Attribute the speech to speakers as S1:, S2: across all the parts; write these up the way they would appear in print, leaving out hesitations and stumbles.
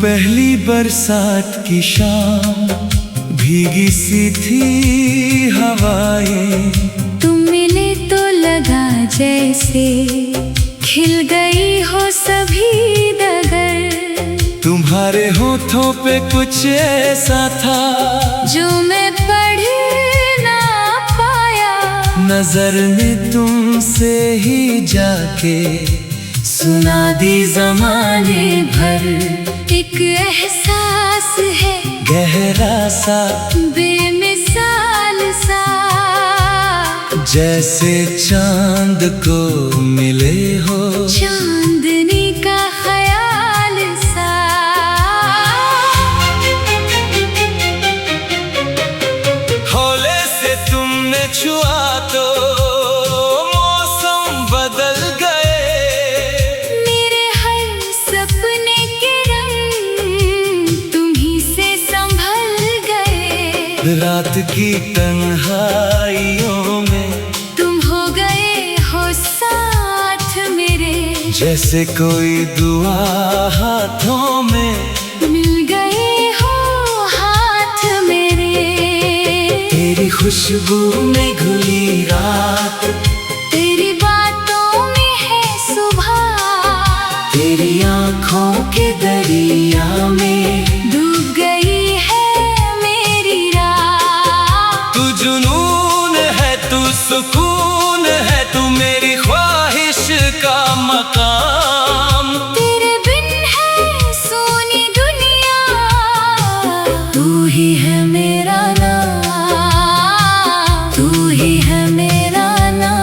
S1: पहली बरसात की शाम, भीगी सी थी हवाएं।
S2: तुम मिले तो लगा जैसे खिल गई हो सभी डगर।
S1: तुम्हारे होठों पे कुछ ऐसा था
S2: जो मैं पढ़ ना पाया।
S1: नजर ने तुमसे ही जाके सुना दी ज़माने भर।
S2: एक एहसास है
S1: गहरा सा
S2: बेमिसाल सा,
S1: जैसे चांद को मिले हो
S2: चांदनी का ख्याल सा।
S1: हौले से तुमने छुआ तो मौसम बदल गए।
S2: मेरे हर सपने के रंग तुम्ही से संभल गए।
S1: रात की तन्हाइयों में
S2: तुम हो गए हो साथ मेरे।
S1: जैसे कोई दुआ हाथों में
S2: मिल गए हो हाथ मेरे।
S1: तेरी खुशबू में घुली रात,
S2: तेरी बातों में है सुबह।
S1: तेरी आँखों के दरिया में
S2: डूब गई है मेरी रात।
S1: तू जुनून है, तू सुकून है, तू मेरी ख्वाहिश का मकाम।
S2: तेरे बिन है सोनी दुनिया, तू ही है मेरा नाम, तू ही है मेरा नाम।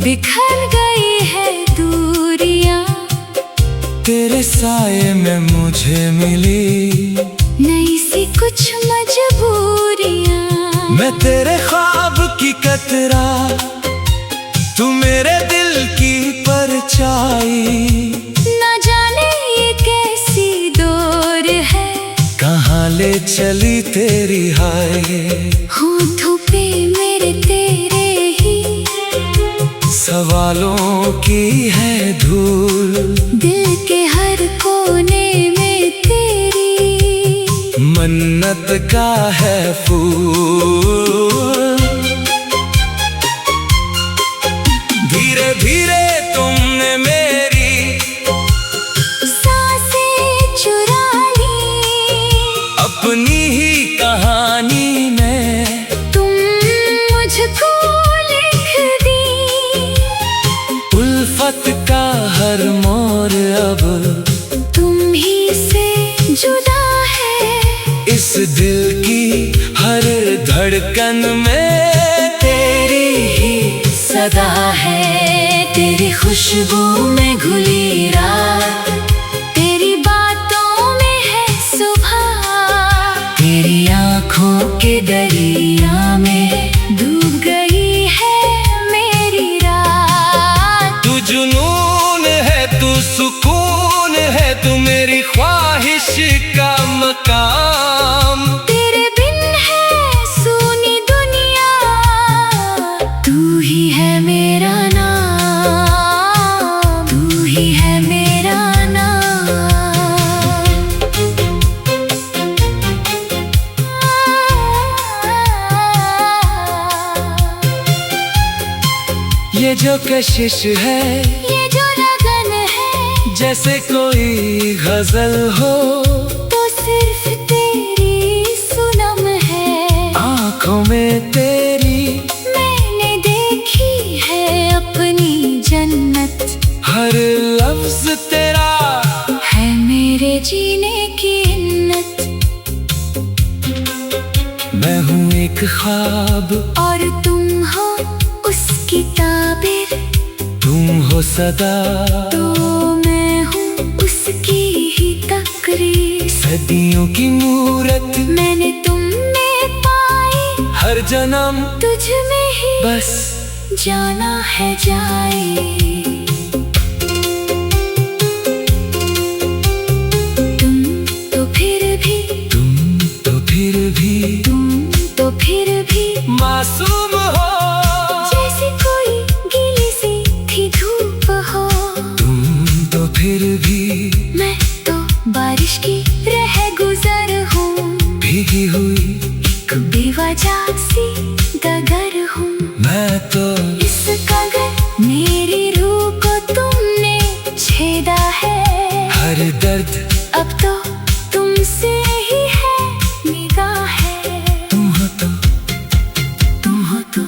S2: बिखर गई है दूरियां।
S1: तेरे साये में मुझे मिली
S2: नई सी कुछ मजबूरियां।
S1: मैं तेरे ख्वाब की कतरा, तू मेरे दिल की परछाई।
S2: न जाने ये कैसी दौर है,
S1: कहाँ ले चली तेरी हाय।
S2: होठों पे मेरे तेरे ही
S1: सवालों की है धूल।
S2: दिल के हर कोने में तेरी
S1: मन्नत का है फूल। धीरे धीरे तुमने मेरी
S2: सांसें चुरा ली।
S1: अपनी ही कहानी में
S2: तुम मुझको लिख दी।
S1: उल्फत का हर मोड़ अब
S2: तुम ही से जुदा है।
S1: इस दिल की हर धड़कन में तेरी ही
S2: सदा है। तेरी खुशबू में घुली रात, तेरी बातों में है सुबह।
S1: तेरी
S2: आँखों के दरिया में डूब गई है मेरी रात।
S1: तू जुनून है, तू सुकून है, तू मेरी ख्वाहिश का मकाम।
S2: तेरे बिन है सोनी दुनिया, तू ही है मेरा नाम, तू ही है मेरा नाम।
S1: ये जो कशिश है,
S2: ये जो लगन है,
S1: जैसे कोई गजल हो,
S2: तो सिर्फ तेरी सुनम है।
S1: आँखों में तेरी
S2: मैंने देखी है अपनी जन्नत।
S1: हर लफ्ज तेरा
S2: है मेरे जीने की हिन्नत।
S1: मैं हूँ एक ख्वाब
S2: और तुम हो उसकी ताबीर।
S1: तुम हो सदा
S2: तो मैं हूँ उसकी ही तकरीर।
S1: सदियों की मूरत
S2: मैंने तुम में पाई,
S1: हर जन्म
S2: तुझ में ही
S1: बस
S2: जाना है जाए। तुम तो फिर भी
S1: मासूम हो,
S2: जैसे कोई गीली सी थी धूप हो।
S1: तुम तो फिर भी
S2: मैं तो बारिश की रह गुजर हूँ,
S1: भीगी हुई
S2: एक बेवजह सी गगर हूँ।
S1: मैं तो
S2: इस कगर मेरी रूह को तुमने छेदा है,
S1: हर दर्द
S2: अब तो तुमसे ही है निगाह है।
S1: तुम हो तो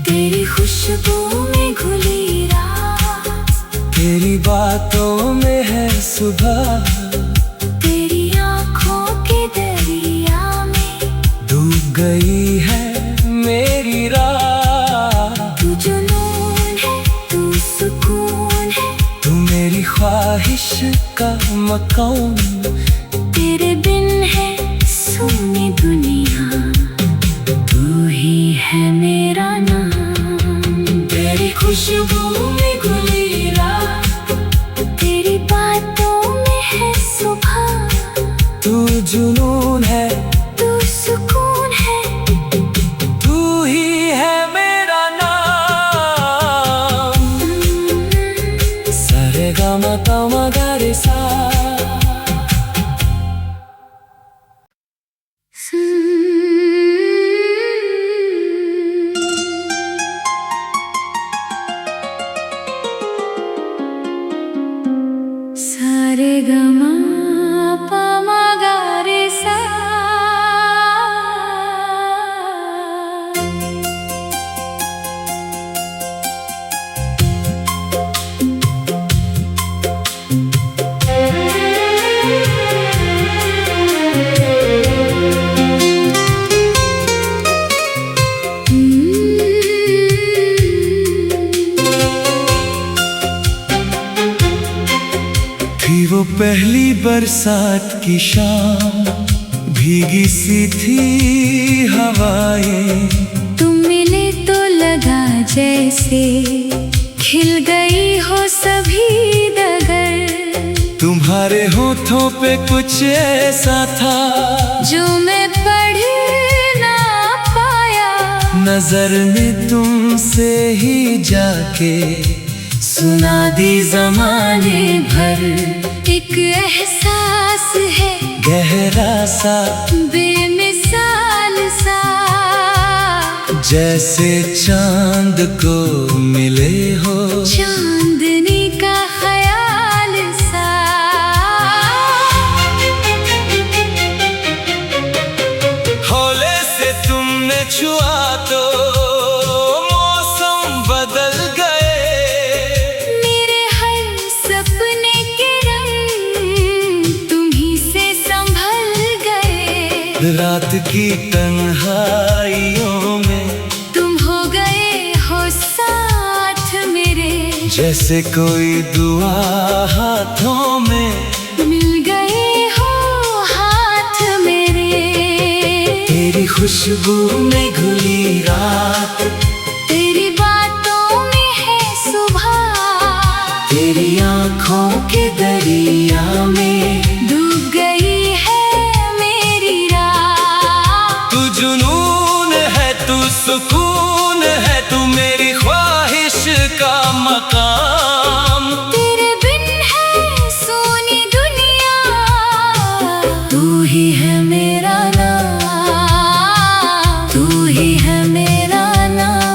S2: तेरी खुशबू में घुली रात,
S1: तेरी बातों में है सुबह,
S2: तेरी आँखों के दरिया में
S1: डूब गई है मेरी राह।
S2: तू जुनून है, तू सुकून है,
S1: तू मेरी ख्वाहिश का मकाम,
S2: तेरे बिन है सुनी दुनिया, तू ही है मेरा नाम। तेरी खुशबू में घुली रात, तेरी बातों में है सुबह,
S1: तू जुनून है,
S2: तू सुकून है,
S1: तू ही है मेरा नाम। सारे गामा पामा गा रे सा।
S2: सारे गमा पामा गा रे सा।
S1: थी वो पहली बरसात की शाम, भीगी सी थी हवाएं।
S2: तुम मिले तो लगा जैसे खिल गई हो सभी डगर,
S1: तुम्हारे होठों पे कुछ ऐसा था
S2: जो मैं पढ़ ना पाया।
S1: नजर ने तुमसे ही जाके सुना दी जमाने भर।
S2: एक एहसास है
S1: गहरा सा
S2: बेमिसाल सा,
S1: जैसे चांद को मिले हो
S2: चांदनी का ख्याल सा।
S1: हौले से तुमने छुआ तो मौसम बदल गए।
S2: मेरे हर सपने के रंग तुम्ही से संभल गए।
S1: रात की तन्हाइयों में
S2: तुम हो गए हो साथ मेरे,
S1: जैसे कोई दुआ हाथों में
S2: मिल गए हो हाथ मेरे।
S1: तेरी खुशबू में घुली रात,
S2: तेरी बातों में है सुबह,
S1: तेरी आँखों के दरिया में
S2: डूब गई है मेरी राह।
S1: तू जुनून है, तू सुकून है, तू मेरी ख्वाहिश का मकाम।
S2: तेरे बिन है सोनी दुनिया, तू ही है मेरा नाम, तू ही है मेरा नाम।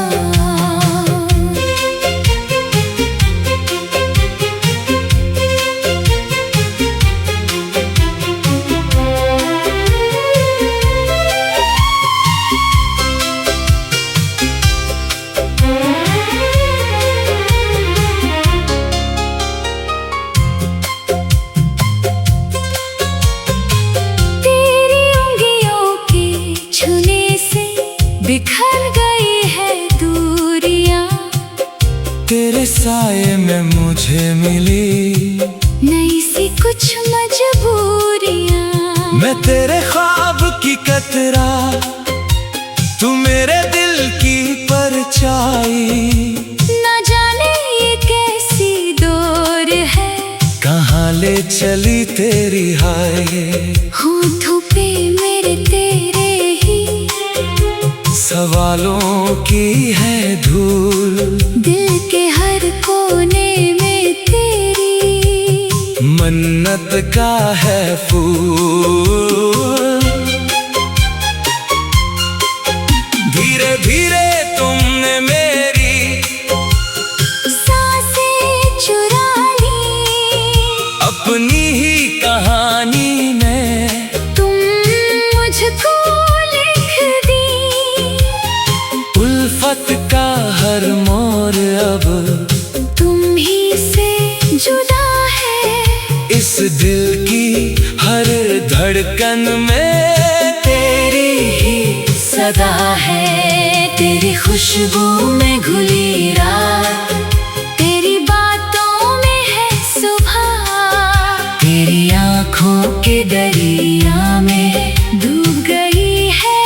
S2: तेरी उंगलियों के छूने से बिखर गई है दूरियां,
S1: तेरे साये में मुझे मिली
S2: नई सी कुछ मजबूरियां।
S1: मैं तेरे ख्वाब की कतरा, तू मेरे दिल की परछाई।
S2: न जाने ये कैसी दौर है,
S1: कहाँ ले चली तेरी हाय।
S2: होठों पे मेरे तेरे ही
S1: सवालों की है धूल,
S2: दिल के हर कोने में तेरी
S1: मन्नत का है फूल। धीरे धीरे तुमने मेरी
S2: सांसें चुरा ली,
S1: अपनी ही कहानी में
S2: तुम मुझको लिख दी।
S1: उल्फत का हर मोड़ अब
S2: तुम ही से जुदा है,
S1: इस दिल की हर धड़कन में तेरी ही सदा है। तेरी खुशबू में घुली रात, तेरी बातों में है सुबह, तेरी आँखों के दरिया में डूब गई है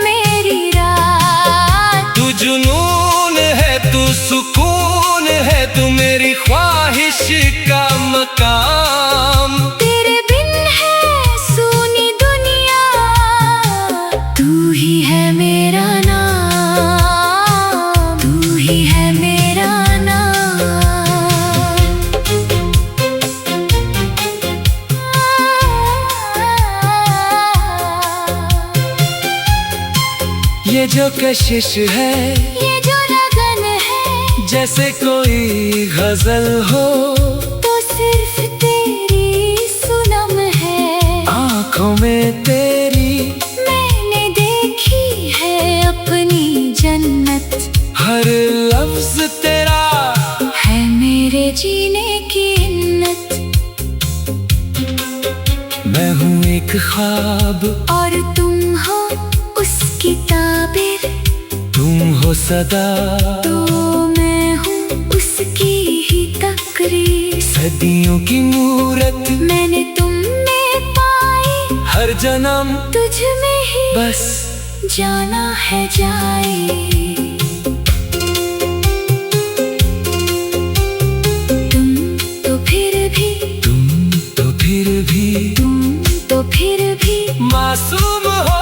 S1: मेरी रात। तू जुनून है, तू सुकून है, तू मेरी ख्वाहिश का मकाम।
S2: तेरे बिन है सूनी दुनिया, तू ही है मेरा नाम, तू ही है मेरा नाम।
S1: ये जो कशिश है,
S2: ये जो लगन है,
S1: जैसे कोई गजल हो,
S2: तो सिर्फ तेरी सुनम है।
S1: आँखों में तेरी
S2: मैंने देखी है अपनी जन्नत,
S1: हर लफ्ज तेरा
S2: है मेरे जीने की हिन्नत।
S1: मैं हूँ एक ख्वाब
S2: और तुम हो उसकी ताबीर,
S1: तुम हो सदा
S2: तो मैं हूँ उसकी ही तकरीर।
S1: सदियों की मूरत
S2: मैंने तुम में पाई,
S1: हर जन्म
S2: तुझ में ही
S1: बस
S2: जाना है जाए। तुम तो फिर भी,
S1: तुम तो फिर भी
S2: तुम तो फिर भी
S1: मासूम हो,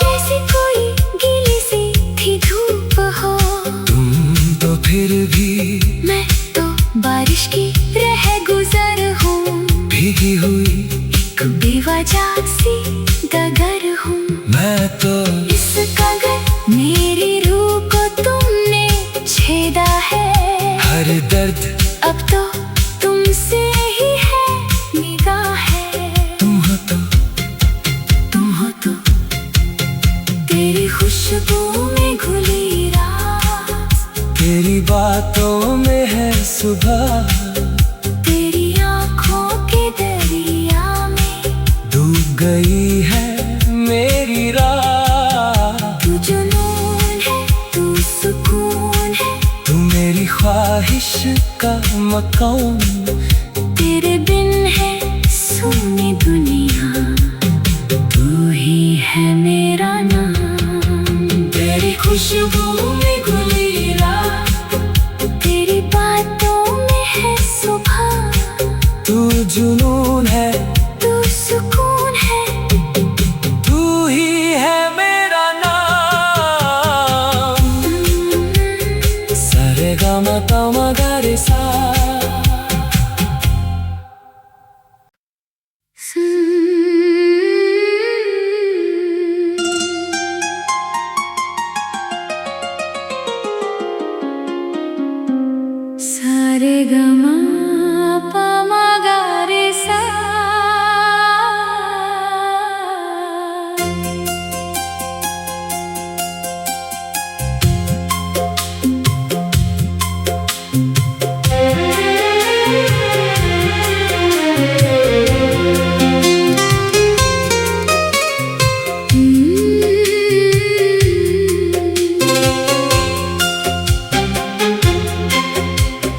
S2: जैसे कोई गीली सी थी धूप हो।
S1: तुम तो फिर भी
S2: मैं तो बारिश की रह गुजर हूँ,
S1: भीगी हुई
S2: एक बेवजह सी गगर हूँ।
S1: मैं तो
S2: इस कगर मेरी रूह को तुमने छेदा है,
S1: हर दर्द
S2: अब तो तुमसे ही है निगाह है।
S1: तुम हो तो,
S2: तुम हो तो तेरी खुशबू में घुली रात,
S1: तेरी बातों में है सुबह,
S2: तेरी आँखों के दरिया में
S1: डूब गई है मेरी रात।
S2: तू जुनून है, तू सुकून है,
S1: तू मेरी ख्वाहिश का मकाम।
S2: तेरे बिन है सूनी दुनिया, तू ही है मेरा नाम।
S1: तेरी खुशबू में घुली रात,
S2: तेरी बातों में है सुबह,
S1: तू जुनून है,
S2: तू सुकून है,
S1: तू ही है मेरा नाम। सारे गा मा पा मा गा रे सा।
S2: सारे गमा पमा गा रे सा।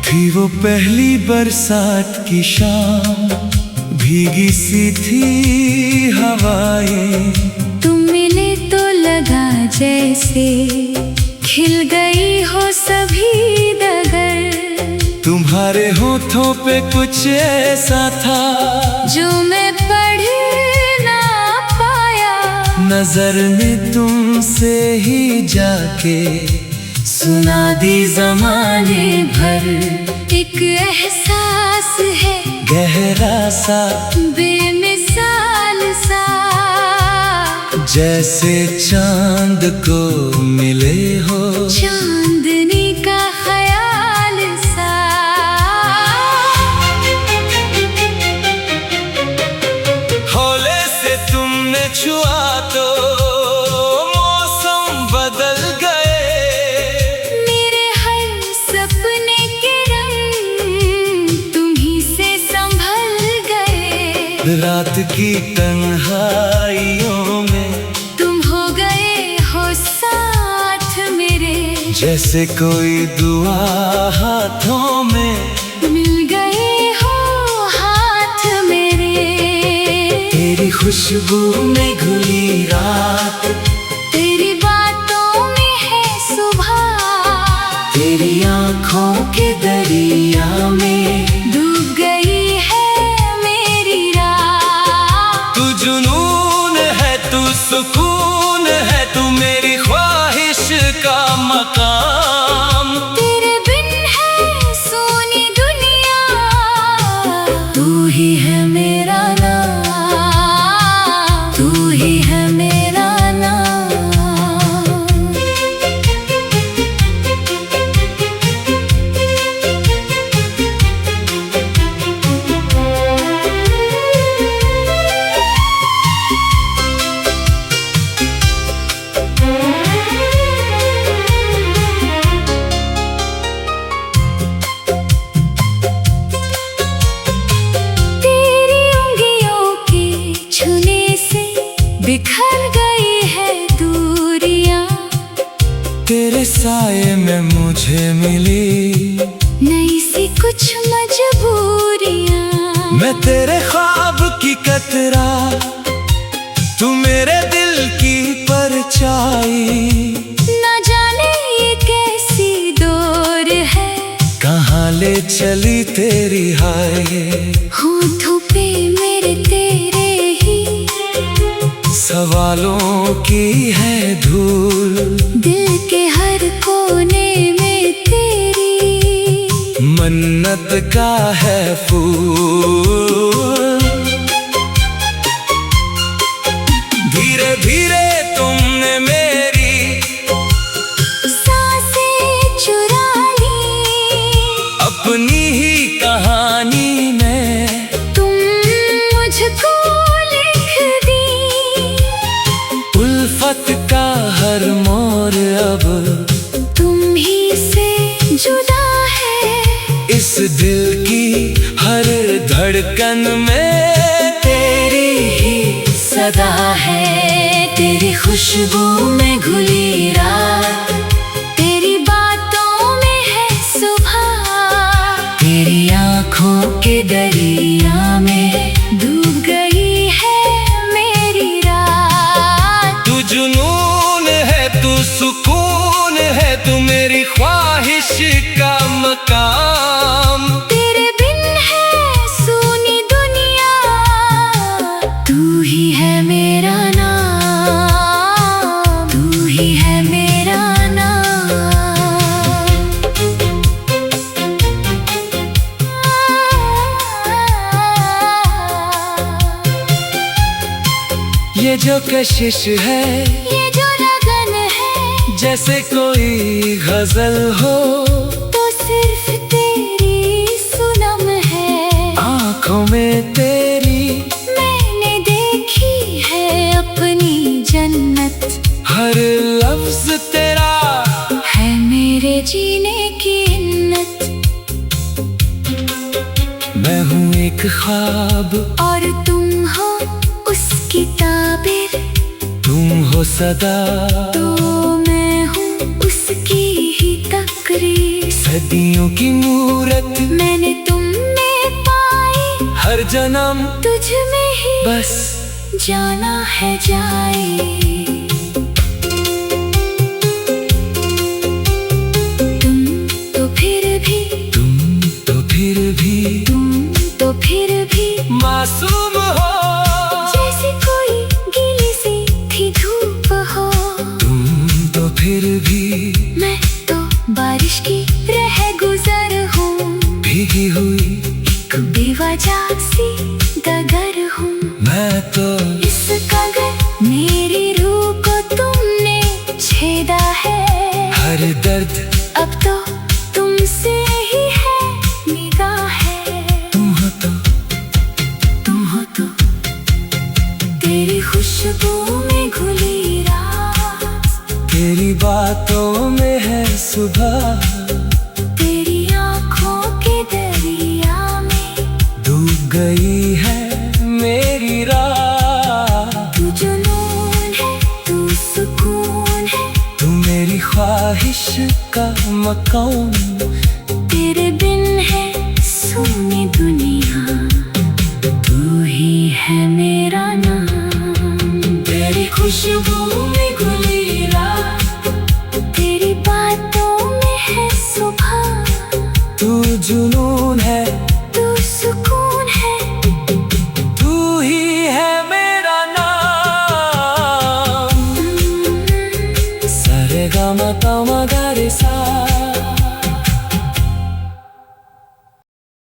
S1: थी वो पहली बरसात की शाम, भीगी सी थी हवाएं,
S2: तुम मिले तो लगा जैसे खिल गई हो सभी डगर।
S1: तुम्हारे होठों पे कुछ ऐसा था
S2: जो मैं पढ़ ना पाया,
S1: नजर ने तुमसे ही जाके सुना दी जमाने भर।
S2: एक एहसास है
S1: गहरा सा
S2: बेमिसाल सा,
S1: जैसे चांद को मिले हो
S2: चांदनी का ख्याल सा।
S1: हौले से तुमने छुआ तो मौसम बदल गए।
S2: मेरे हर सपने के रंग तुम्ही से संभल गए।
S1: रात की तन्हाइयों में
S2: तुम हो गए हो साथ मेरे,
S1: जैसे कोई दुआ हाथों में
S2: मिल गए हो हाथ मेरे।
S1: तेरी खुशबू में घुली रात,
S2: तेरी बातों में है सुबह,
S1: तेरी आँखों के दरिया में
S2: डूब गई है मेरी रात।
S1: तू जुनून है, तू सुकून है, तू मेरी ख्वाहिश का मकाम।
S2: तेरे बिन है सोनी दुनिया, तू ही है मेरा नाम, तू ही है मेरा नाम। तेरी उंगलियों के छूने से बिखर गई है दूरियां,
S1: तेरे साये में मुझे मिली
S2: नई सी कुछ मजबूरियां।
S1: मैं तेरे ख्वाब की कतरा, तू मेरे दिल की परछाई।
S2: ना जाने ये कैसी दौर है,
S1: कहाँ ले चली तेरी हाय।
S2: होठों पे मेरे तेरे ही
S1: सवालों की है धूल,
S2: दिल के हर कोने में तेरी
S1: मन्नत का है फूल। धीरे धीरे तुमने मेरी
S2: सांसें चुरा ली,
S1: अपनी ही कहानी में
S2: तुम मुझको लिख दी।
S1: उल्फत का हर मोड़ अब
S2: तुम ही से जुदा है,
S1: इस दिल की हर धड़कन में तेरी ही सदा है।
S2: तेरी खुशबू में घुली रात, तेरी बातों में है सुबह,
S1: तेरी
S2: आँखों के दरिया में डूब गई है मेरी रात।
S1: तू जुनून है, तू सुकून है, तू मेरी ख्वाहिश का मकाम।
S2: तेरे बिन है सोनी दुनिया, तू ही है मेरा नाम, तू ही है मेरा नाम।
S1: ये जो कशिश है,
S2: ये जो लगन है,
S1: जैसे कोई गजल हो,
S2: तो सिर्फ तेरी सुनम है।
S1: आँखों में तेरी
S2: मैंने देखी है अपनी जन्नत,
S1: हर लफ्ज तेरा
S2: है मेरे जीने की हिन्नत।
S1: मैं हूँ एक ख्वाब
S2: और तुम हो उसकी ताबीर,
S1: तुम हो सदा
S2: तो मैं हूँ उसकी ही तकरीर।
S1: सदियों की मूरत
S2: मैंने तुम में पाई
S1: हर जन्म
S2: तुझ में ही
S1: बस
S2: जाना है जाए। तुम तो फिर भी,
S1: तुम तो फिर भी,
S2: तुम तो फिर भी
S1: मासूम हो,
S2: जैसे कोई गीली सी थी धूप हो।
S1: तुम तो फिर भी,
S2: मैं तो बारिश की रह गुजर हूँ,
S1: भीगी हुई
S2: एक बेवजह सी गगर हूँ।
S1: मैं तो
S2: इस कगर मेरी रूह को तुमने छेदा है,
S1: हर दर्द
S2: अब तो तुमसे ही है निगाहें।
S1: तुम हो तो,
S2: तुम हो तो तेरी खुशबू में घुली रात,
S1: तेरी बातों में है सुबह,
S2: तेरी आँखों के दरिया में
S1: डूब गई है मेरी राह।
S2: तू जुनून है, तू सुकून है,
S1: तू मेरी ख्वाहिश का मकान,
S2: तेरे बिन है सुनी दुनिया, तू ही है मेरा नाम। तेरी खुशबू में घुली रात, तेरी बातों में है सुबह,
S1: तू जुनून है,
S2: तू सुकून है,
S1: तू ही है मेरा नाम। सारे गा मा पा मा गा रे सा।